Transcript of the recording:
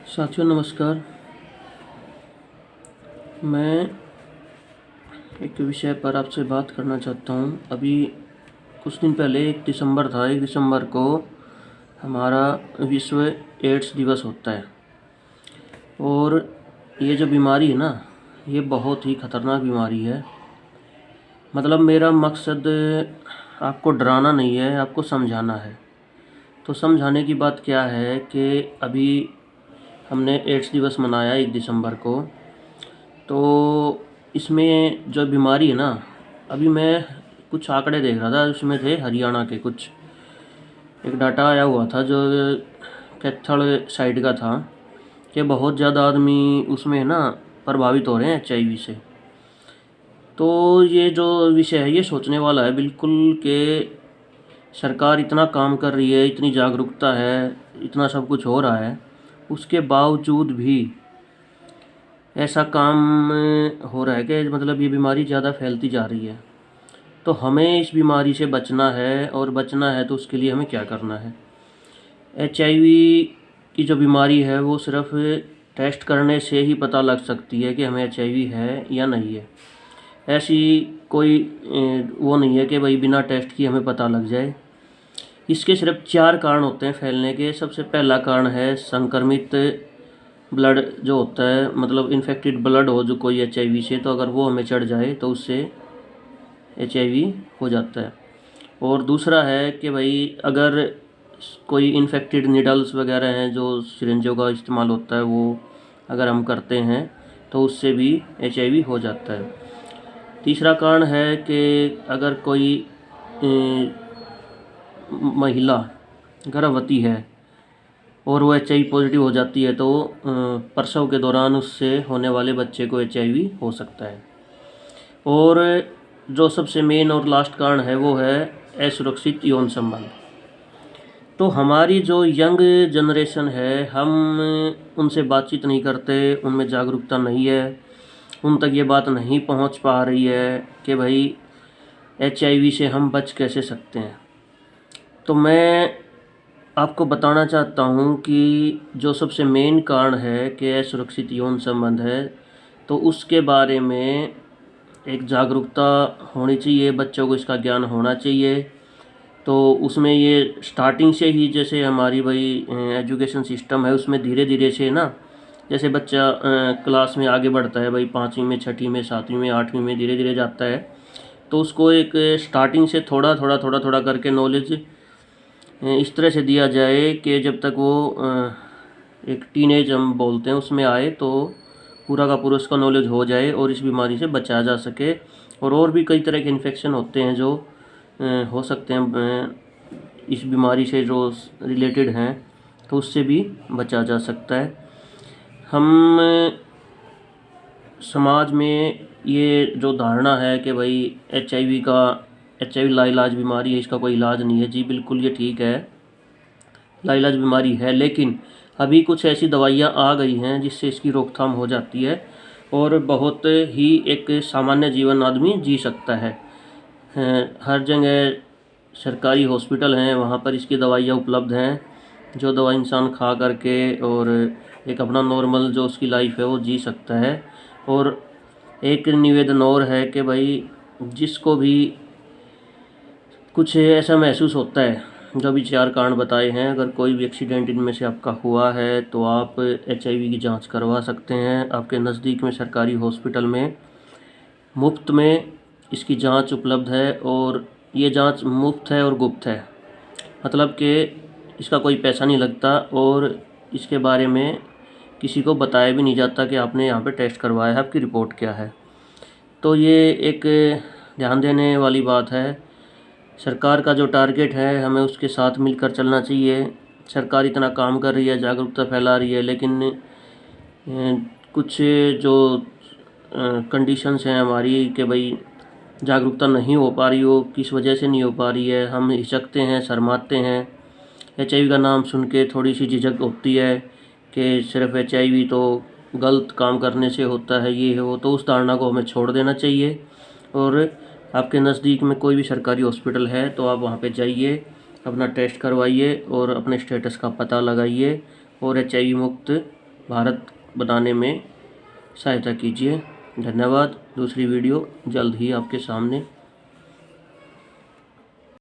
साथियों नमस्कार। मैं एक विषय पर आपसे बात करना चाहता हूँ। अभी कुछ दिन पहले 1 दिसंबर था। 1 दिसंबर को हमारा विश्व एड्स दिवस होता है। और ये जो बीमारी है ना, ये बहुत ही ख़तरनाक बीमारी है। मतलब मेरा मकसद आपको डराना नहीं है, आपको समझाना है। तो समझाने की बात क्या है कि अभी हमने एड्स दिवस मनाया 1 दिसंबर को। तो इसमें जो बीमारी है ना, अभी मैं कुछ आंकड़े देख रहा था, उसमें थे हरियाणा के कुछ एक डाटा आया हुआ था जो कैथल साइड का था कि बहुत ज़्यादा आदमी उसमें ना प्रभावित हो रहे हैं HIV से। तो ये जो विषय है ये सोचने वाला है बिल्कुल कि सरकार इतना काम कर रही है, इतनी जागरूकता है, इतना सब कुछ हो रहा है, उसके बावजूद भी ऐसा काम हो रहा है कि मतलब ये बीमारी ज़्यादा फैलती जा रही है। तो हमें इस बीमारी से बचना है, और बचना है तो उसके लिए हमें क्या करना है। HIV की जो बीमारी है वो सिर्फ टेस्ट करने से ही पता लग सकती है कि हमें HIV है या नहीं है। ऐसी कोई वो नहीं है कि भाई बिना टेस्ट की हमें पता लग जाए। इसके सिर्फ 4 कारण होते हैं फैलने के। सबसे पहला कारण है संक्रमित ब्लड जो होता है, मतलब इन्फेक्टेड ब्लड हो जो कोई HIV से, तो अगर वो हमें चढ़ जाए तो उससे HIV हो जाता है। और दूसरा है कि भाई अगर कोई इन्फेक्टेड नीडल्स वगैरह हैं जो सिरिंजों का इस्तेमाल होता है, वो अगर हम करते हैं तो उससे भी HIV हो जाता है। तीसरा कारण है कि अगर कोई महिला गर्भवती है और वो HIV पॉजिटिव हो जाती है तो प्रसव के दौरान उससे होने वाले बच्चे को HIV हो सकता है। और जो सबसे मेन और लास्ट कारण है वो है असुरक्षित यौन संबंध। तो हमारी जो यंग जनरेशन है, हम उनसे बातचीत नहीं करते, उनमें जागरूकता नहीं है, उन तक ये बात नहीं पहुंच पा रही है कि भाई HIV से हम बच कैसे सकते हैं। तो मैं आपको बताना चाहता हूँ कि जो सबसे मेन कारण है कि असुरक्षित यौन संबंध है, तो उसके बारे में एक जागरूकता होनी चाहिए, बच्चों को इसका ज्ञान होना चाहिए। तो उसमें ये स्टार्टिंग से ही, जैसे हमारी भाई एजुकेशन सिस्टम है, उसमें धीरे धीरे से ना, जैसे बच्चा क्लास में आगे बढ़ता है भाई, 5वीं में, 6ठी में, 7वीं में, 8वीं में धीरे धीरे जाता है, तो उसको एक स्टार्टिंग से थोड़ा थोड़ा थोड़ा थोड़ा करके नॉलेज इस तरह से दिया जाए कि जब तक वो एक टीनेज हम बोलते हैं उसमें आए तो पूरा का पूरा उसका नॉलेज हो जाए और इस बीमारी से बचा जा सके। और भी कई तरह के इन्फेक्शन होते हैं जो हो सकते हैं इस बीमारी से जो रिलेटेड हैं, तो उससे भी बचा जा सकता है। हम समाज में ये जो धारणा है कि भाई HIV लाइलाज बीमारी है, इसका कोई इलाज नहीं है, जी बिल्कुल ये ठीक है, लाइलाज बीमारी है, लेकिन अभी कुछ ऐसी दवाइयाँ आ गई हैं जिससे इसकी रोकथाम हो जाती है और बहुत ही एक सामान्य जीवन आदमी जी सकता है। हर जगह सरकारी हॉस्पिटल हैं, वहाँ पर इसकी दवाइयाँ उपलब्ध हैं, जो दवा इंसान खा करके और एक अपना नॉर्मल जो उसकी लाइफ है वो जी सकता है। और एक निवेदन और है कि भाई जिसको भी कुछ ऐसा महसूस होता है, जो भी 4 कारण बताए हैं, अगर कोई भी एक्सीडेंट इनमें से आपका हुआ है तो आप HIV की जांच करवा सकते हैं। आपके नज़दीक में सरकारी हॉस्पिटल में मुफ्त में इसकी जांच उपलब्ध है, और ये जांच मुफ्त है और गुप्त है, मतलब कि इसका कोई पैसा नहीं लगता और इसके बारे में किसी को बताया भी नहीं जाता कि आपने यहाँ पे टेस्ट करवाया है, आपकी रिपोर्ट क्या है। तो ये एक ध्यान देने वाली बात है। सरकार का जो टारगेट है हमें उसके साथ मिलकर चलना चाहिए। सरकार इतना काम कर रही है, जागरूकता फैला रही है, लेकिन कुछ जो कंडीशंस हैं हमारी कि भाई जागरूकता नहीं हो पा रही हो, किस वजह से नहीं हो पा रही है, हम हिचकते हैं, शर्माते हैं। HIV का नाम सुन के थोड़ी सी झिझक होती है कि सिर्फ HIV तो गलत काम करने से होता है, ये है वो, तो उस धारणा को हमें छोड़ देना चाहिए। और आपके नज़दीक में कोई भी सरकारी हॉस्पिटल है तो आप वहाँ पे जाइए, अपना टेस्ट करवाइए और अपने स्टेटस का पता लगाइए और HIV मुक्त भारत बनाने में सहायता कीजिए। धन्यवाद। दूसरी वीडियो जल्द ही आपके सामने